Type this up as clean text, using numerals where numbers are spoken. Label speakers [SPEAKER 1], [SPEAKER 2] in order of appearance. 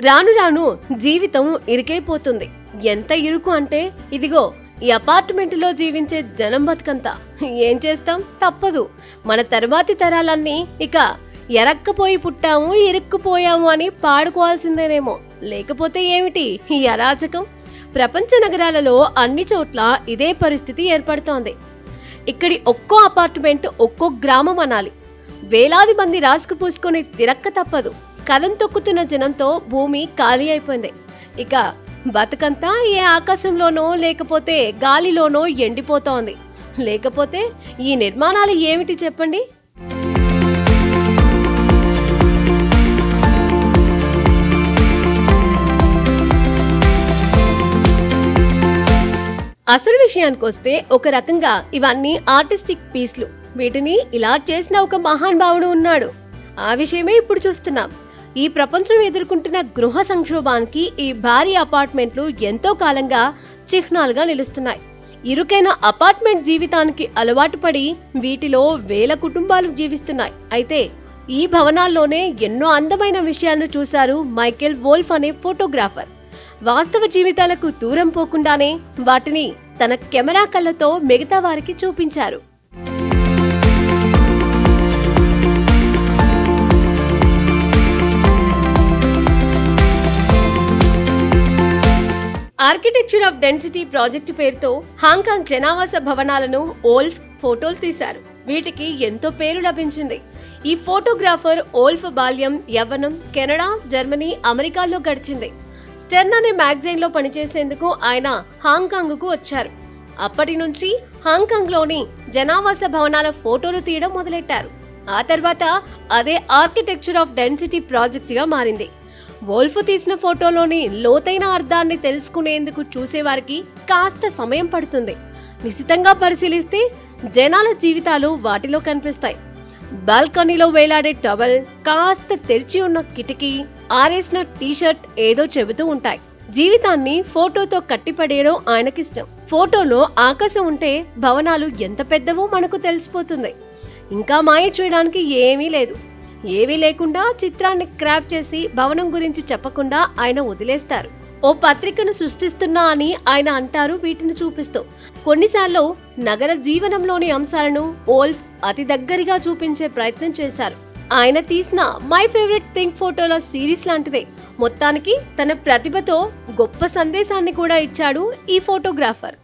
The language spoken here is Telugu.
[SPEAKER 1] రాను రాను జీవితం ఇరుకైపోతుంది. ఎంత ఇరుకు అంటే ఇదిగో ఈ అపార్ట్మెంట్లో జీవించే జనం బతుకంతా. ఏం చేస్తాం, తప్పదు. మన తర్వాతి తరాలన్నీ ఇక ఎరక్కపోయి పుట్టాము, ఇరుక్కుపోయాము అని పాడుకోవాల్సిందేనేమో. లేకపోతే ఏమిటి ఈ అరాచకం? ప్రపంచ నగరాలలో అన్ని చోట్ల ఇదే పరిస్థితి ఏర్పడుతోంది. ఇక్కడి ఒక్కో అపార్ట్మెంట్ ఒక్కో గ్రామం అనాలి. వేలాది మంది రాసుకు పూసుకొని తిరక్క తప్పదు. కదం తొక్కుతున్న జనంతో భూమి ఖాళీ అయిపోయింది. ఇక బతుకంతా ఏ ఆకాశంలోనో లేకపోతే గాలిలోనో ఎండిపోతోంది. లేకపోతే ఈ నిర్మాణాలు ఏమిటి చెప్పండి? అసలు విషయానికి వస్తే ఒక రకంగా ఇవన్నీ ఆర్టిస్టిక్ పీస్లు. వీటిని ఇలా చేసిన ఒక మహానుభావుడు ఉన్నాడు. ఆ విషయమే ఇప్పుడు చూస్తున్నాం. ఈ ప్రపంచం ఎదుర్కొంటున్న గృహ సంక్షోభానికి ఈ భారీ అపార్ట్మెంట్లు ఎంతో కాలంగా చిహ్నాలుగా నిలుస్తున్నాయి. ఇరుకైన అపార్ట్మెంట్ జీవితానికి అలవాటు పడి వీటిలో వేల కుటుంబాలు జీవిస్తున్నాయి. అయితే ఈ భవనాల్లోనే ఎన్నో అందమైన విషయాలను చూశారు మైకేల్ వోల్ఫ్ అనే ఫోటోగ్రాఫర్. వాస్తవ జీవితాలకు దూరం పోకుండానే వాటిని తన కెమెరా కళ్ళతో మిగతా వారికి చూపించారు. ఆర్కిటెక్చర్ ఆఫ్ డెన్సిటీ ప్రాజెక్టు పేరుతో హాంకాంగ్ జనావాస భవనాలను ఓల్ఫ్ ఫోటోలు తీశారు. వీటికి ఎంతో పేరు లభించింది. ఈ ఫోటోగ్రాఫర్ ఓల్ఫ్ బాల్యం, యవ్వనం కెనడా, జర్మనీ, అమెరికాల్లో గడిచింది. స్టెర్న్ అనే మ్యాగజైన్ లో పనిచేసేందుకు ఆయన హాంకాంగ్ కు వచ్చారు. అప్పటి నుంచి హాంకాంగ్ లోని జనావాస భవనాల ఫోటోలు తీయడం మొదలెట్టారు. ఆ తర్వాత అదే ఆర్కిటెక్చర్ ఆఫ్ డెన్సిటీ ప్రాజెక్ట్ గా మారింది. వోల్ఫ్ తీసిన ఫోటోలోని లోతైన అర్థాన్ని తెలుసుకునేందుకు చూసేవారికి కాస్త సమయం పడుతుంది. నిశితంగా పరిశీలిస్తే జనాల జీవితాలు వాటిలో కనిపిస్తాయి. బాల్కనీలో వేలాడే టవల్, కాస్త తెరిచి ఉన్న కిటికీ, ఆరేసిన టీషర్ట్ ఏదో చెబుతూ ఉంటాయి. జీవితాన్ని ఫోటోతో కట్టిపడేయడం ఆయనకిష్టం. ఫోటోలో ఆకాశం ఉంటే భవనాలు ఎంత పెద్దవో మనకు తెలిసిపోతుంది. ఇంకా మాయ చేయడానికి ఏమీ లేదు. ఏవీ లేకుండా చిత్రాన్ని క్రాప్ చేసి భవనం గురించి చెప్పకుండా ఆయన వదిలేస్తారు. ఓ పత్రికను సృష్టిస్తున్నా అని ఆయన అంటారు వీటిని చూపిస్తూ. కొన్నిసార్లు నగర జీవనంలోని అంశాలను వోల్ఫ్ అతి దగ్గరగా చూపించే ప్రయత్నం చేశారు. ఆయన తీసిన మై ఫేవరెట్ థింగ్ ఫోటోల సిరీస్ లాంటిదే. మొత్తానికి తన ప్రతిభతో గొప్ప సందేశాన్ని కూడా ఇచ్చాడు ఈ ఫోటోగ్రాఫర్.